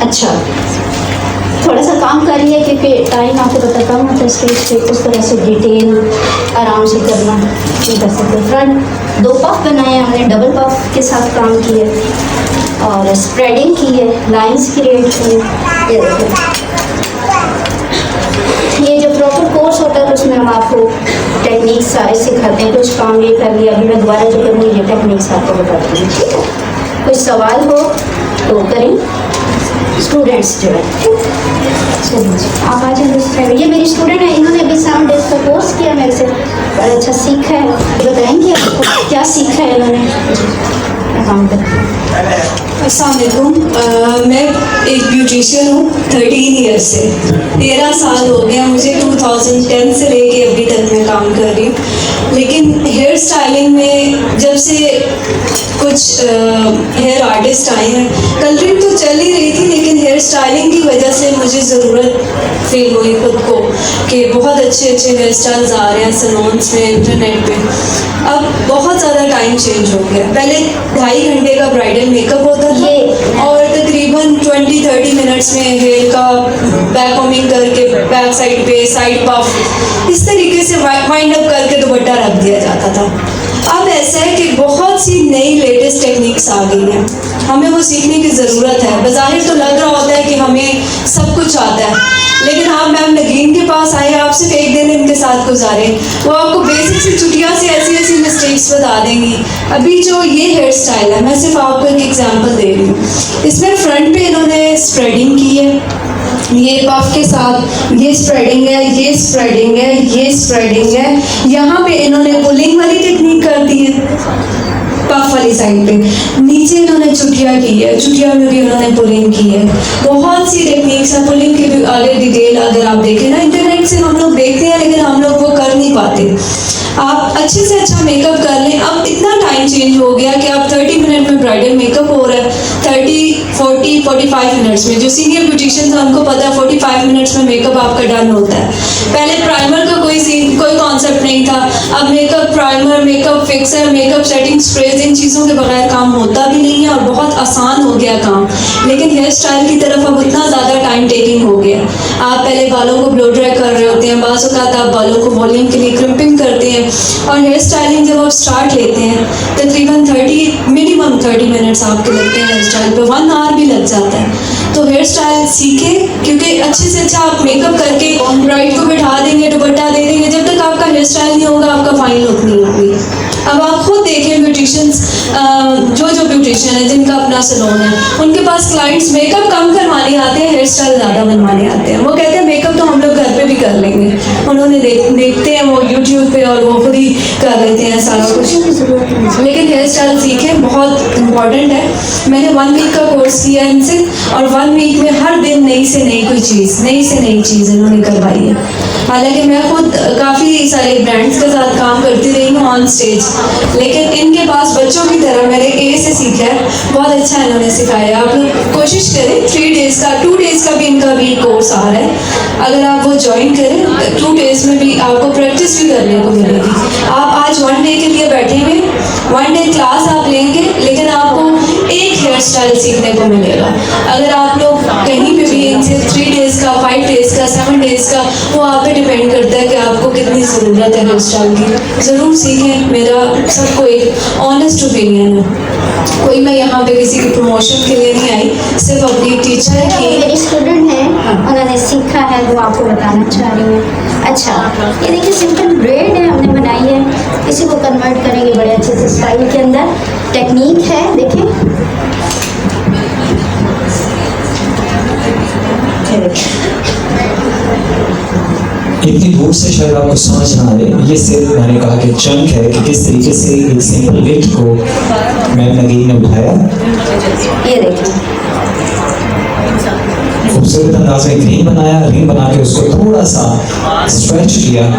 अच्छा, थोड़ा सा काम कर लिया क्योंकि टाइम आपको पता कम होता है स्टेज पे, उस तरह से डिटेल आराम से करना नहीं कर सकते। फ्रंट 2 पफ बनाए हैं हमने, डबल पफ के साथ काम किए और स्प्रेडिंग की है, लाइंस क्रिएट किए। ये देखो, ये जो प्रॉपर कोर्स होता है उसमें हम आपको टेक्निक सारे सिखाते हैं। कुछ काम ये कर लिया, अभी मैं दोबारा जो करूँगी ये टेक्निक्स आपको बताती हूँ, ठीक है। कोई सवाल हो तो करें स्टूडेंट्स जो है, चलिए आप आ जाए। ये मेरी स्टूडेंट है, इन्होंने अभी 7 डेज का कोर्स किया मेरे से, बड़ा अच्छा सीखा है। बताएंगे आपको क्या सीखा है इन्होंने? काम अस्सलाम वालेकुम, मैं एक ब्यूटिशियन हूँ 13 ईयर से। 13 साल हो गया मुझे, 2010 से लेके अभी तक मैं काम कर रही हूँ। लेकिन हेयर स्टाइलिंग में जब से कुछ हेयर आर्टिस्ट आए हैं, कलरिंग तो चल ही रही थी, लेकिन हेयर स्टाइलिंग की वजह से मुझे ज़रूरत फील हुई खुद को कि बहुत अच्छे अच्छे हेयर स्टाइल्स आ रहे हैं सैलून्स में, इंटरनेट पे। अब बहुत ज़्यादा टाइम चेंज हो गया। पहले 2.5 घंटे का ब्राइडल मेकअप होता था और तकरीबन 20-30 मिनट्स में हेयर का बैक कॉमिंग करके बैक साइड पे साइड पफ इस तरीके से वाइंड अप करके दुपट्टा रख दिया जाता था। अब ऐसा है कि बहुत सी नई लेटेस्ट टेक्निक्स आ गई हैं, हमें वो सीखने की ज़रूरत है। बज़ाहिर तो लग रहा होता है कि हमें सब कुछ आता है, लेकिन आप मैम नगीन के पास आए, आप सिर्फ 1 दिन इनके साथ गुजारे, वो आपको बेसिक सी चुटिया से ऐसी ऐसी मिस्टेक्स बता देंगी। अभी जो ये हेयर स्टाइल है, मैं सिर्फ आपको एक एग्जांपल दे रही हूँ। इसमें फ्रंट पे इन्होंने स्प्रेडिंग की है, ये पफ के साथ ये स्प्रेडिंग है, ये स्प्रेडिंग है, ये स्प्रेडिंग है। यहाँ पे इन्होंने पुलिंग वाली टेक्निक कर दी है पफ वाली साइड पे, नीचे इन्होंने चुटिया की है, चुटिया में भी इन्होंने पुलिंग की है। बहुत सी टेक्निक्स हैं, पुलिंग की भी आगे डिटेल अगर आप देखें ना, इंटरनेट से हम लोग देखते हैं लेकिन हम लोग वो कर नहीं पाते। आप अच्छे से अच्छा मेकअप कर लें। अब इतना टाइम चेंज हो गया कि आप 30 मिनट में ब्राइडल मेकअप हो रहा है, 30-40-45 मिनट्स में। जो सीनियर ब्यूटिशियन था उनको पता है 45 मिनट्स में मेकअप आपका डन होता है। पहले प्राइमर का कोई कॉन्सेप्ट नहीं था, अब makeup primer, makeup fixer, makeup setting sprays, इन चीज़ों के बगैर काम होता भी नहीं है और बहुत आसान हो गया काम। लेकिन हेयर स्टाइल की तरफ अब इतना ज़्यादा टाइम टेकिंग हो गया। आप पहले बालों को ब्लो ड्राई कर रहे होते हैं, बाज़ औक़ात आप बालों को वॉल्यूम के लिए क्रिम्पिंग करते हैं, और हेयर स्टाइलिंग जब आप स्टार्ट लेते हैं तकरीबन मिनिमम 30 मिनट्स आपके लगते हैं हेयर स्टाइल पे, 1 आवर भी लग जाता है। तो हेयर स्टाइल सीखें, क्योंकि अच्छे से अच्छा आप मेकअप करके ब्राइड को बिठा देंगे, दुपट्टा दे देंगे, जब तक आपका हेयर स्टाइल नहीं होगा आपका फाइनल लुक नहीं होगी। अब आप खुद देखें ब्यूटिशियंस, जो ब्यूटिशियन है जिनका अपना सैलून है, उनके पास क्लाइंट्स मेकअप कम करवाने आते हैं, हेयर स्टाइल ज़्यादा बनवाने आते हैं। वो कहते हैं मेकअप तो हम लोग घर पे भी कर लेंगे, उन्होंने देखते हैं वो यूट्यूब पे और वो खुद ही कर लेते हैं सारा कुछ। लेकिन हेयर स्टाइल सीखें, बहुत इम्पॉर्टेंट है। मैंने 1 वीक का कोर्स किया इनसे और 1 वीक में हर दिन नई से नई कोई चीज़, नई से नई चीज़ इन्होंने करवाई है। हालांकि मैं खुद काफ़ी सारे ब्रांड्स के साथ काम करती रही हूँ ऑन स्टेज, लेकिन इनके पास बच्चों की तरह मैंने A से सीखा है, बहुत अच्छा इन्होंने सिखाया। आप लोग कोशिश करें, 3 डेज़ का 2 डेज़ का भी इनका भी कोर्स आ रहा है, अगर आप वो ज्वाइन करें 2 डेज़ में भी आपको प्रैक्टिस भी करने को मिलेगी। आप आज 1 डे के लिए बैठे हुए, 1 डे क्लास आप लेंगे, लेकिन आपको एक हेयर स्टाइल सीखने को मिलेगा। अगर आप लोग कहीं पे भी इनसे 3 डेज़ का, 5 डेज़ का, 7 डेज़ का, वो आप पे डिपेंड करता है कि आपको कितनी ज़रूरत है हेयर स्टाइल की। ज़रूर सीखें, मेरा सबको एक ऑनेस्ट ओपिनियन है। कोई मैं यहाँ पे किसी की प्रमोशन के लिए नहीं आई, सिर्फ अपनी टीचर की। मेरी स्टूडेंट है, उन्होंने सीखा है, वो आपको बताना चाह रही हूँ। अच्छा, ये देखिए सिंपल ब्रेड है, हमने बनाई है, इसी को कन्वर्ट करेंगे बड़े अच्छे से स्टाइल के अंदर। टेक्निक है, देखें इतनी दूर से शायद आपको समझ ना आए, ये सिर्फ मैंने कहा कि चंक है कि किस तरीके से एक सिंपल वेट को मैम नगीन ने उठाया। ये देखिए खूबसूरत अंदाज में रिंग बनाया, रिंग बना के उसको थोड़ा सा स्ट्रेच किया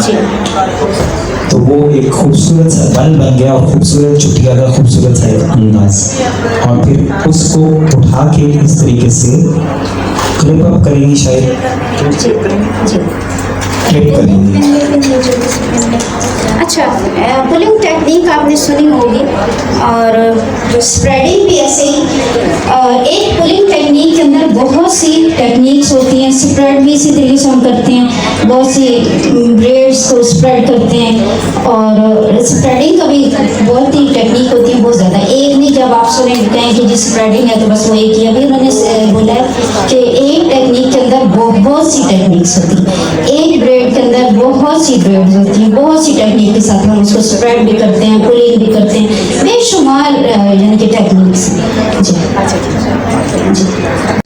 तो वो एक खूबसूरत सा बन बन गया और खूबसूरत चुटिया का खूबसूरत सा एक अंदाज। और फिर उसको उठा के इस तरीके से क्लिप अप करेंगी, शायद क्लिप करेंगी। अच्छा, पुलिंग टेक्निक आपने सुनी होगी और स्प्रेडिंग भी ऐसे ही। एक पुलिंग टेक्निक के अंदर बहुत बहुत सी टेक्निक्स होती हैं। स्प्रेड भी इसी तरीके से हम करते हैं, बहुत सी ब्रेड्स को स्प्रेड करते हैं, और स्प्रेडिंग का भी बहुत ही टेक्निक होती है, बहुत ज़्यादा। एक नहीं, जब आप सुने कहें कि जी स्प्रेडिंग है तो बस वो एक ही। अभी उन्होंने बोला है कि एक टेक्निक के अंदर बहुत सी टेक्निक्स होती हैं, एक ब्रेड के अंदर बहुत सी ब्रेड्स होती हैं, बहुत सी टेक्निक के साथ हम उसको स्प्रेड भी करते हैं, पुलिंग भी करते हैं, बेशुमार यानी कि टेक्निक्स। जी जी।